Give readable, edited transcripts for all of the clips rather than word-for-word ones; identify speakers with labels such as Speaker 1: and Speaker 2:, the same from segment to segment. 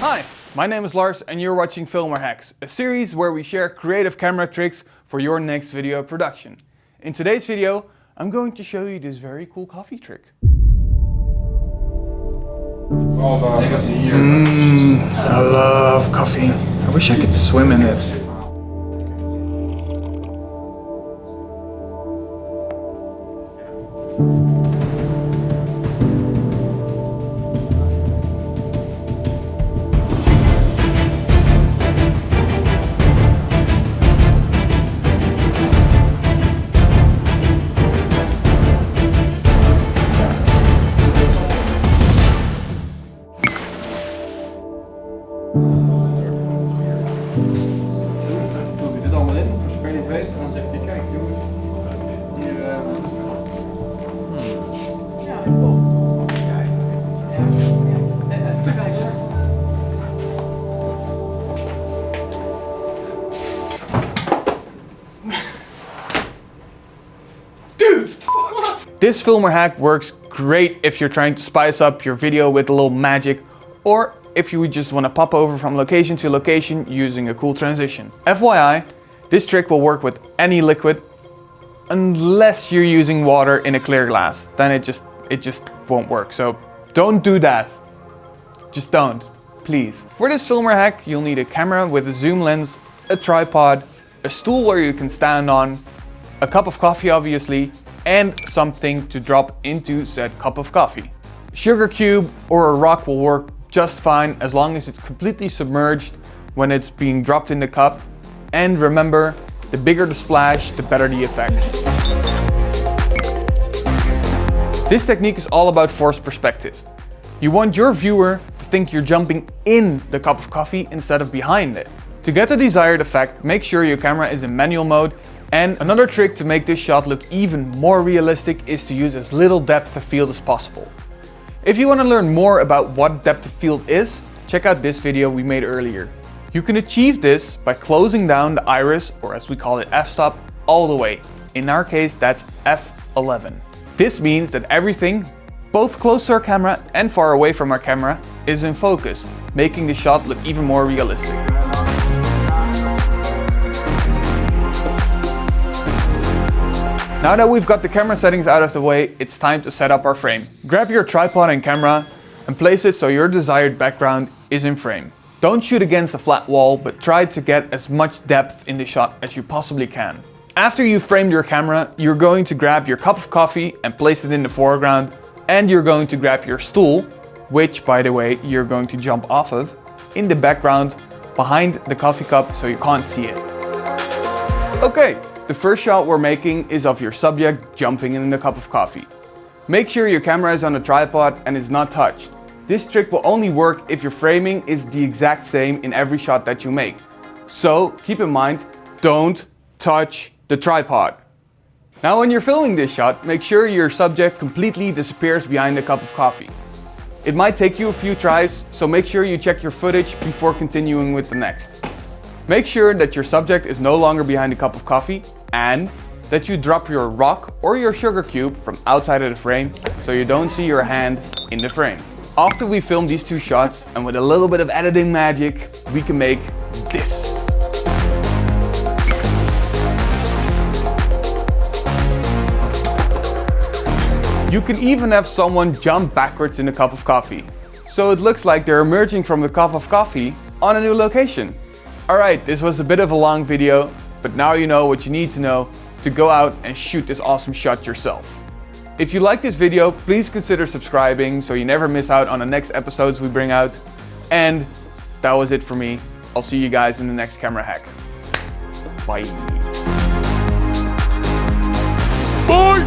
Speaker 1: Hi, my name is Lars and you're watching Filmer Hacks, a series where we share creative camera tricks for your next video production. In today's video, I'm going to show you this very cool coffee trick. I love coffee. I wish I could swim in it. Vul je dit allemaal in, voor zover je het weet, en dan zeg je, kijk jongens, hier... Ja, top. Kijk. Kijk hoor. Dude, fuck! This filmer hack works great if you're trying to spice up your video with a little magic, or if you just want to pop over from location to location using a cool transition. FYI, this trick will work with any liquid unless you're using water in a clear glass. Then it just won't work. So don't do that. Just don't, please. For this filmer hack, you'll need a camera with a zoom lens, a tripod, a stool where you can stand on, a cup of coffee obviously, and something to drop into said cup of coffee. Sugar cube or a rock will work just fine as long as it's completely submerged when it's being dropped in the cup. And remember, the bigger the splash, the better the effect. This technique is all about forced perspective. You want your viewer to think you're jumping in the cup of coffee instead of behind it. To get the desired effect, make sure your camera is in manual mode. And another trick to make this shot look even more realistic is to use as little depth of field as possible. If you want to learn more about what depth of field is, check out this video we made earlier. You can achieve this by closing down the iris, or as we call it f-stop, all the way. In our case, that's f11. This means that everything, both close to our camera and far away from our camera, is in focus, making the shot look even more realistic. Now that we've got the camera settings out of the way, it's time to set up our frame. Grab your tripod and camera and place it so your desired background is in frame. Don't shoot against a flat wall, but try to get as much depth in the shot as you possibly can. After you've framed your camera, you're going to grab your cup of coffee and place it in the foreground, and you're going to grab your stool, which by the way, you're going to jump off of, in the background behind the coffee cup so you can't see it. Okay. The first shot we're making is of your subject jumping in the cup of coffee. Make sure your camera is on a tripod and is not touched. This trick will only work if your framing is the exact same in every shot that you make. So keep in mind, don't touch the tripod. Now when you're filming this shot, make sure your subject completely disappears behind the cup of coffee. It might take you a few tries, so make sure you check your footage before continuing with the next. Make sure that your subject is no longer behind the cup of coffee and that you drop your rock or your sugar cube from outside of the frame so you don't see your hand in the frame. After we film these two shots and with a little bit of editing magic, we can make this. You can even have someone jump backwards in a cup of coffee, so it looks like they're emerging from the cup of coffee on a new location. Alright, this was a bit of a long video, but now you know what you need to know to go out and shoot this awesome shot yourself. If you like this video, please consider subscribing so you never miss out on the next episodes we bring out. And that was it for me. I'll see you guys in the next camera hack. Bye. Bye!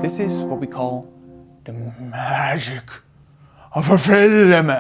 Speaker 1: This is what we call the magic of a film.